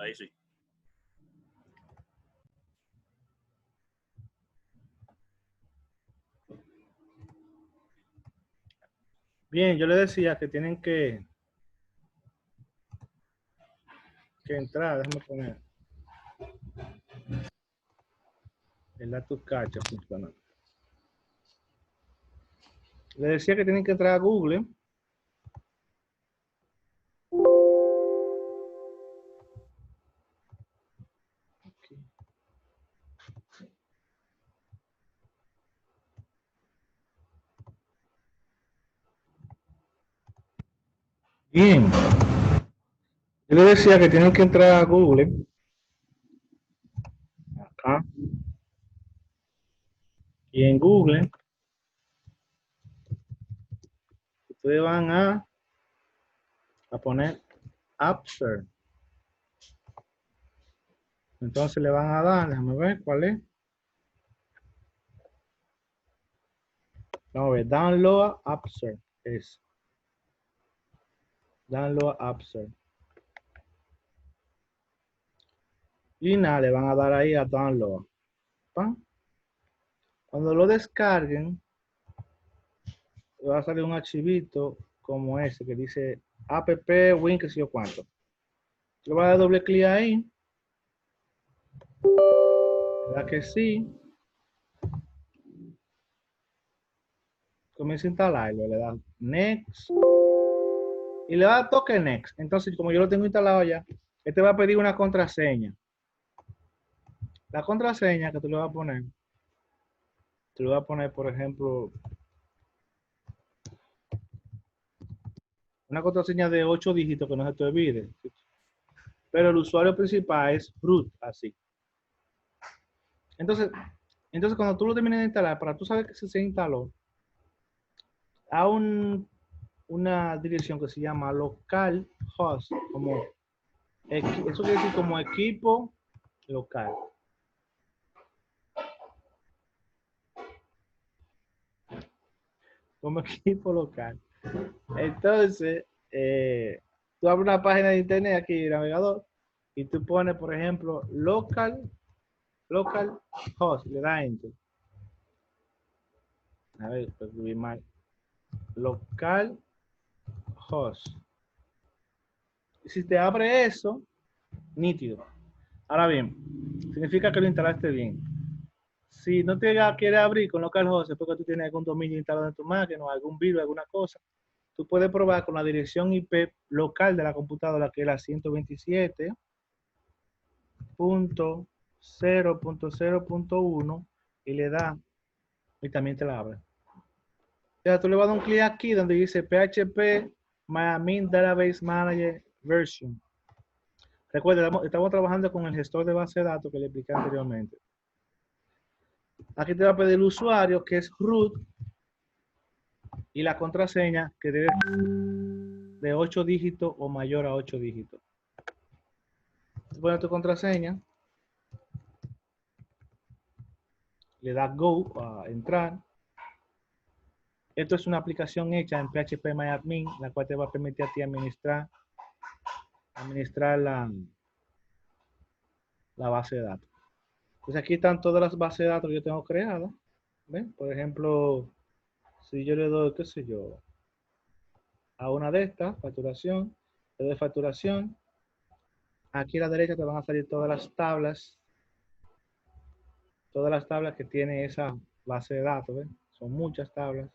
Ahí sí. Bien, yo le decía que tienen que entrar, déjame poner el dato cacha funcionando. Le decía que tienen que entrar a Google. Aquí. Bien, yo le decía que tienen que entrar a Google. Acá. Y en Google, ustedes van a poner Upser. Entonces le van a dar, déjame ver cuál es. Vamos a ver, Download Upser es. Download Upser. Y nada, le van a dar ahí a Download. ¿Pa? Cuando lo descarguen, va a salir un archivito como ese que dice app win que sé yo cuánto. Le voy a dar doble clic ahí. ¿Verdad que sí? Comienza a instalarlo. Le da Next. Y le da toque Next. Entonces, como yo lo tengo instalado ya, este va a pedir una contraseña. La contraseña que tú le vas a poner, te lo voy a poner, por ejemplo, una contraseña de 8 dígitos que no se te olvide. Pero el usuario principal es root, así. Entonces cuando tú lo termines de instalar, para tú saber que se instaló, a una dirección que se llama localhost, como eso quiere decir como equipo local. Como equipo local. Entonces, tú abres una página de internet aquí, el navegador, y tú pones, por ejemplo, localhost, le da enter. A ver, escribí mal. Localhost. Y si te abre eso, nítido. Ahora bien, significa que lo instalaste bien. Si no te quiere abrir con localhost, es porque tú tienes algún dominio instalado en tu máquina o algún virus, alguna cosa. Tú puedes probar con la dirección IP local de la computadora, que es la 127.0.0.1, y le da, y también te la abre. Ya tú le vas a dar un clic aquí donde dice PHP MyAdmin Database Manager Version. Recuerda, estamos trabajando con el gestor de base de datos que le expliqué anteriormente. Aquí te va a pedir el usuario, que es root, y la contraseña, que debe de 8 dígitos o mayor a 8 dígitos. Tú pones tu contraseña, le das Go a entrar. Esto es una aplicación hecha en PHP MyAdmin, la cual te va a permitir a ti administrar la base de datos. Pues aquí están todas las bases de datos que yo tengo creadas. ¿Ven? Por ejemplo, si yo le doy, qué sé yo, a una de estas, facturación, le doy facturación. Aquí a la derecha te van a salir todas las tablas que tiene esa base de datos. ¿ven? Son muchas tablas.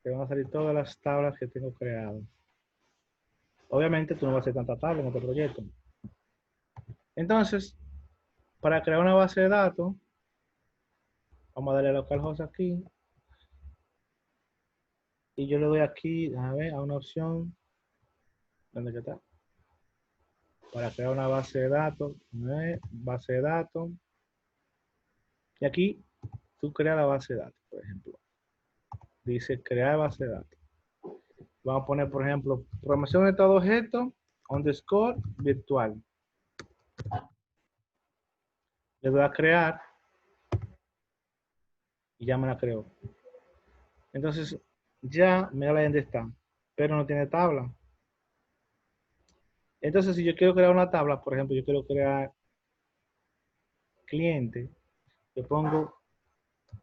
Te van a salir todas las tablas que tengo creadas. Obviamente tú no vas a hacer tanta tabla en este proyecto. Entonces, para crear una base de datos, vamos a darle a localhost aquí. Y yo le doy aquí, a ver, a una opción. ¿Dónde está? Para crear una base de datos. Base de datos. Y aquí tú creas la base de datos, por ejemplo. Dice crear base de datos. Vamos a poner, por ejemplo, programación de estado objeto, underscore, virtual. Le doy a crear y ya me la creo. Entonces, ya, mira dónde está, pero no tiene tabla. Entonces, si yo quiero crear una tabla, por ejemplo, yo quiero crear cliente, yo pongo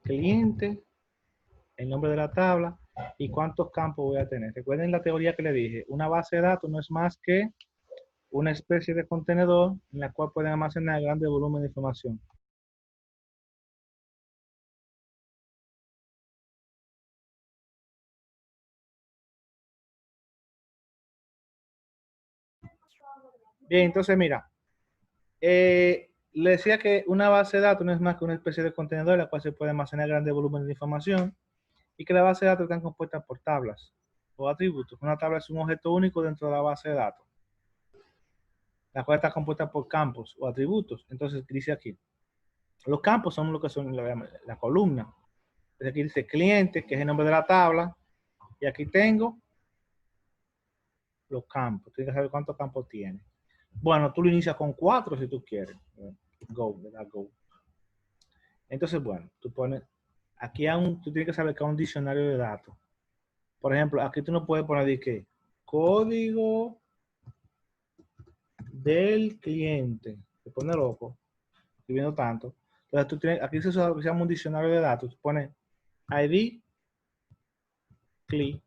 cliente, el nombre de la tabla y cuántos campos voy a tener. Recuerden la teoría que le dije, una base de datos no es más que una especie de contenedor en la cual pueden almacenar grandes volúmenes de información. Bien, entonces mira, le decía que una base de datos no es más que una especie de contenedor en la cual se puede almacenar grandes volúmenes de información y que la base de datos están compuestas por tablas o atributos. Una tabla es un objeto único dentro de la base de datos, la cual está compuesta por campos o atributos. Entonces dice aquí, los campos son lo que son la columna. Entonces aquí dice cliente, que es el nombre de la tabla, y aquí tengo los campos. Tienes que saber cuántos campos tiene. Bueno, tú lo inicias con 4 si tú quieres. Go, le das go. Entonces, bueno, tú pones, aquí tú tienes que saber que hay un diccionario de datos. Por ejemplo, aquí tú no puedes poner de que código del cliente. Te pone loco, escribiendo tanto. Entonces tú tienes, aquí se llama un diccionario de datos. Tú pones ID, CLI,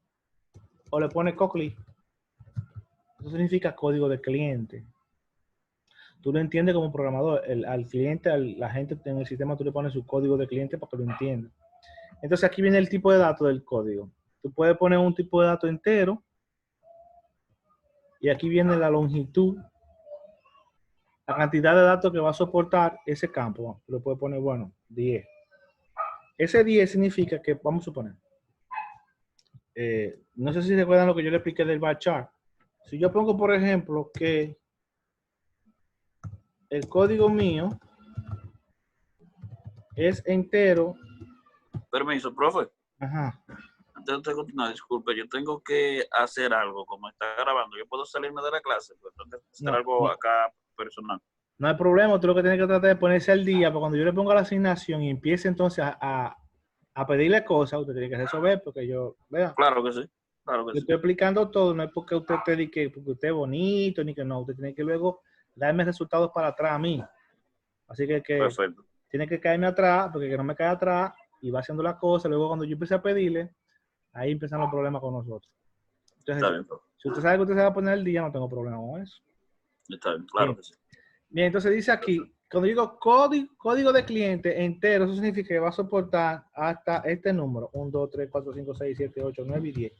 o le pones COCLI. Eso significa código de cliente. Tú lo entiendes como programador. Al cliente, la gente en el sistema, tú le pones su código de cliente para que lo entienda. Entonces aquí viene el tipo de datos del código. Tú puedes poner un tipo de dato entero y aquí viene la longitud, la cantidad de datos que va a soportar ese campo. Tú le puedes poner, bueno, 10. Ese 10 significa que, vamos a suponer, no sé si recuerdan lo que yo le expliqué del bar chart. Si yo pongo, por ejemplo, que el código mío es entero. Permiso, profe. Ajá. Antes de continuar, disculpe, yo tengo que hacer algo, como está grabando. Yo puedo salirme de la clase, pues tengo que hacer No, algo no, acá personal. no hay problema. Tú lo que tienes que tratar de ponerse al día para cuando yo le ponga la asignación y empiece entonces a pedirle cosas, usted tiene que resolver porque yo, vea, Claro que sí, claro que le sí. estoy explicando todo, no es porque usted te diga que porque usted es bonito, ni que no, usted tiene que luego darme resultados para atrás a mí. Así que Perfecto. tiene que caerme atrás, porque que no me cae atrás y va haciendo las cosas. Luego cuando yo empecé a pedirle, ahí empiezan los problemas con nosotros. Está Entonces, bien, profe. si usted sabe que usted se va a poner al día, no tengo problema con eso. Está bien, claro Bien, que sí. bien, entonces dice aquí, cuando digo código de cliente entero, eso significa que va a soportar hasta este número, 1, 2, 3, 4, 5, 6, 7, 8, 9 y 10.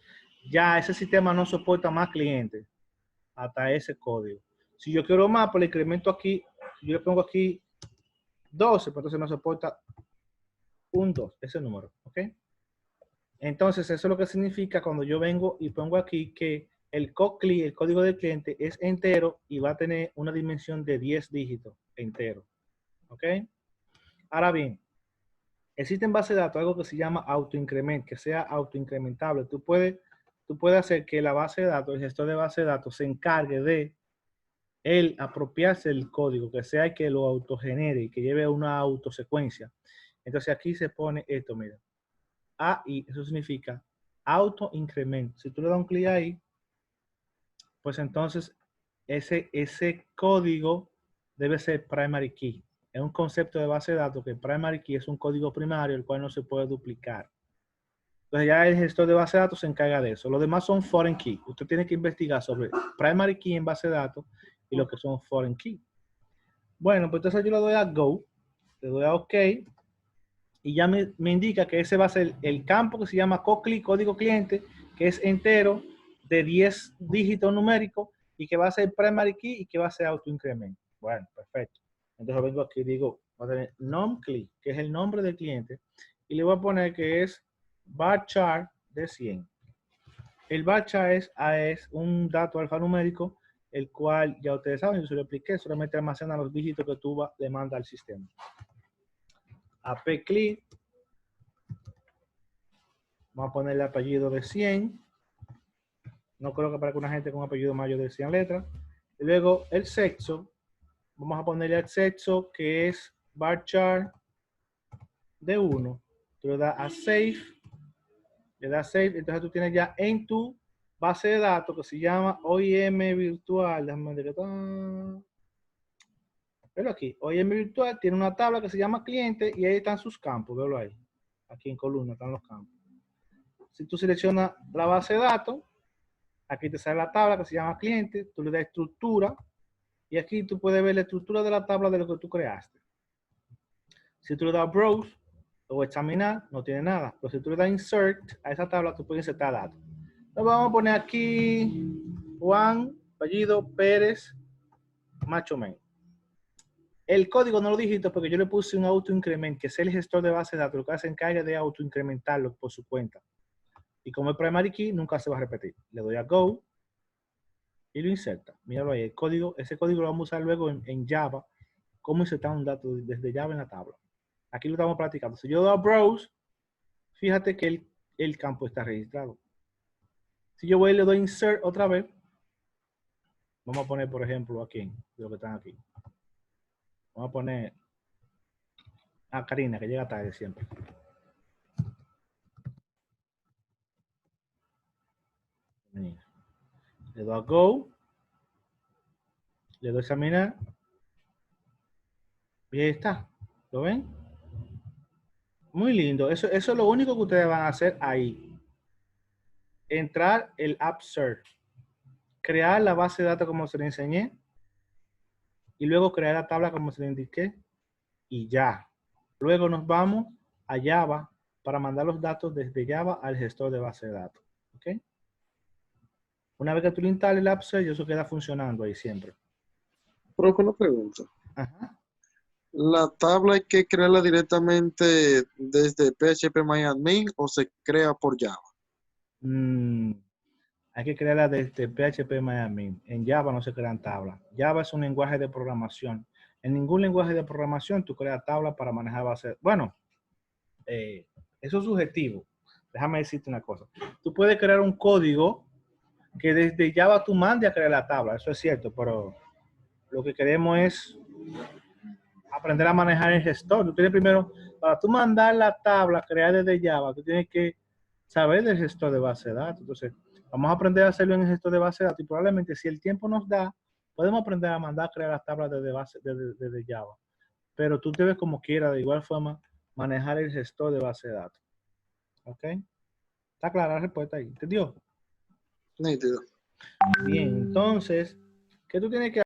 Ya ese sistema no soporta más clientes hasta ese código. Si yo quiero más, pues le incremento aquí, si yo le pongo aquí 12, pues entonces no soporta un 2, ese número, ¿ok? Entonces, eso es lo que significa cuando yo vengo y pongo aquí que el COCLI, el código del cliente, es entero y va a tener una dimensión de 10 dígitos entero, ¿ok? Ahora bien, existe en base de datos algo que se llama autoincrement, que sea autoincrementable. Tú puedes hacer que la base de datos, el gestor de base de datos, se encargue de él apropiarse del código, que sea que lo autogenere y que lleve una autosecuencia. Entonces aquí se pone esto, mira. AI, eso significa autoincrement. Si tú le das un clic ahí, pues entonces ese código debe ser primary key. Es un concepto de base de datos que primary key es un código primario el cual no se puede duplicar. Entonces ya el gestor de base de datos se encarga de eso. Los demás son foreign key. Usted tiene que investigar sobre primary key en base de datos y lo que son foreign key. Bueno, pues entonces yo le doy a Go, le doy a OK y ya me indica que ese va a ser el campo que se llama COCLI, código cliente, que es entero de 10 dígitos numéricos y que va a ser primary key y que va a ser autoincrement. Bueno, perfecto. Entonces vengo aquí y digo, voy a tener nomCLI, que es el nombre del cliente, y le voy a poner que es varchar de 100. El varchar es un dato alfanumérico, el cual ya ustedes saben, yo se lo expliqué, solamente almacena los dígitos que tú le mandas al sistema. APCLI, vamos a poner el apellido de 100. No creo que para que una gente con apellido mayor de 100 letras. Y luego el sexo, vamos a ponerle el sexo que es varchar de 1. Tú le das a save, le das save, entonces tú tienes ya en tu base de datos que se llama OIM virtual. Déjame ver qué está. Velo aquí. OIM virtual tiene una tabla que se llama cliente y ahí están sus campos. Velo ahí. Aquí en columna están los campos. Si tú seleccionas la base de datos, aquí te sale la tabla que se llama cliente, tú le das estructura y aquí tú puedes ver la estructura de la tabla de lo que tú creaste. Si tú le das browse o examinar, no tiene nada. Pero si tú le das insert a esa tabla, tú puedes insertar datos. Entonces vamos a poner aquí Juan, apellido, Pérez, Macho Men. El código no lo dijiste porque yo le puse un autoincrement, que es el gestor de base de datos, lo que se encarga de autoincrementarlo por su cuenta. Y como es primary key, nunca se va a repetir. Le doy a Go y lo inserta. Míralo ahí, el código, ese código lo vamos a usar luego en Java, cómo insertar un dato desde Java en la tabla. Aquí lo estamos practicando. Si yo doy a Browse, fíjate que el campo está registrado. Si yo voy y le doy Insert otra vez, vamos a poner, por ejemplo, aquí, de lo que están aquí. Vamos a poner a Karina, que llega tarde siempre. Le doy a Go. Le doy a examinar. Y ahí está. ¿Lo ven? Muy lindo. Eso es lo único que ustedes van a hacer ahí. Entrar el App Search. Crear la base de datos como se le enseñé. Y luego crear la tabla como se le indiqué. Y ya. Luego nos vamos a Java para mandar los datos desde Java al gestor de base de datos. ¿Ok? Una vez que tú le instales el App Search, eso queda funcionando ahí siempre. Profe, una pregunta. Ajá. ¿La tabla hay que crearla directamente desde PHP-MyAdmin o se crea por Java? Hay que crearla desde PHP-MyAdmin. En Java no se crean tablas. Java es un lenguaje de programación. En ningún lenguaje de programación tú creas tablas para manejar bases. Bueno, eso es subjetivo. Déjame decirte una cosa. Tú puedes crear un código que desde Java tú mandes a crear la tabla. Eso es cierto, pero lo que queremos es aprender a manejar el gestor. Tú tienes primero, para tú mandar la tabla creada desde Java, tú tienes que saber del gestor de base de datos. Entonces, vamos a aprender a hacerlo en el gestor de base de datos y probablemente si el tiempo nos da, podemos aprender a mandar a crear las tablas desde Java. Pero tú debes como quieras, de igual forma, manejar el gestor de base de datos. ¿Ok? ¿Está clara la respuesta ahí? ¿Entendió? Nítido. Bien, entonces, ¿qué tú tienes que